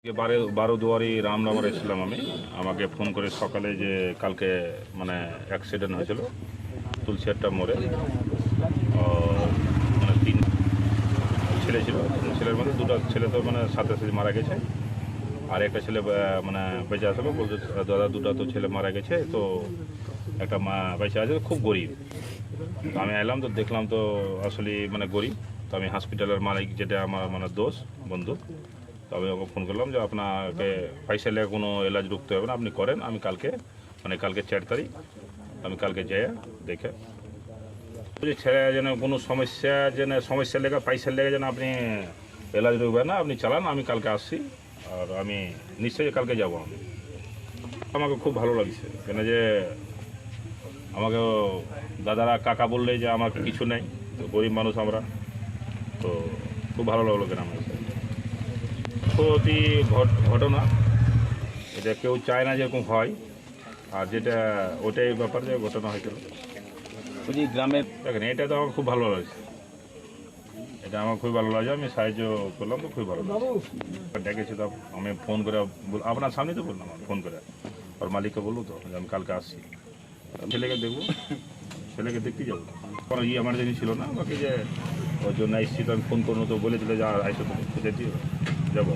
বারোদুয়ারি রামনগরে এসেছিলাম আমি। আমাকে ফোন করে সকালে যে কালকে মানে অ্যাক্সিডেন্ট হয়েছিল তুলসিয়ারটা মোড়ে। মানে 3 ছেলে ছিল, ছেলের মধ্যে 2টা ছেলে তো মানে সাথে সাথে মারা গেছে, আর একটা ছেলে মানে বেঁচে আসলো। বলছে দাদা 2টা তো ছেলে মারা গেছে, তো একটা মা বেঁচে আছে, খুব গরিব। তো আমি এলাম, তো দেখলাম তো আসলে মানে গরিব। তো আমি হসপিটালের মালিক, যেটা আমার মানে দোষ বন্ধু, তো আমি ওকে ফোন করলাম যে আপনাকে পয়সা লেগে কোনো এলাজ রুখতে হবে না, আপনি করেন। আমি কালকে মানে কালকে 4 তারিখ আমি কালকে যেয়ে দেখে ছেলে যেন কোনো সমস্যা লেগে পয়সা লেগে যেন আপনি এলাজ রুখবেন না, আপনি চালান। আমি কালকে আসছি, আর আমি নিশ্চয়ই কালকে যাব। আমাকে খুব ভালো লাগছে, কেন যে আমাকে দাদারা কাকা বললে যে আমার কিছু নেই, তো গরিব মানুষ আমরা, তো খুব ভালো লাগলো কেন আমার ক্ষতি ঘটনা। এটা কেউ চায় না যেরকম হয়, আর যেটা ওটাই ব্যাপার যে ঘটনা হয়েছিল ওই গ্রামে। দেখেন, এটা তো আমার খুব ভালো লাগছে, এটা আমার খুবই ভালো লাগছে। আমি সাহায্য করলাম, তো খুবই ভালো লাগছে। ডেকেছি, তো আমি ফোন করে আপনার সামনে তো বললাম, আমি ফোন করে ওর মালিককে বললো তো যে আমি কালকে আসছি, ছেলেকে দেখবো, ছেলেকে দেখতে যাবো। কোনো এমার্জেন্সি ছিল না, বাকি যে ওর জন্য এসছি, তো আমি ফোন করবো, তো বলে দিলে যে আইসো, তো যেতে যাবো।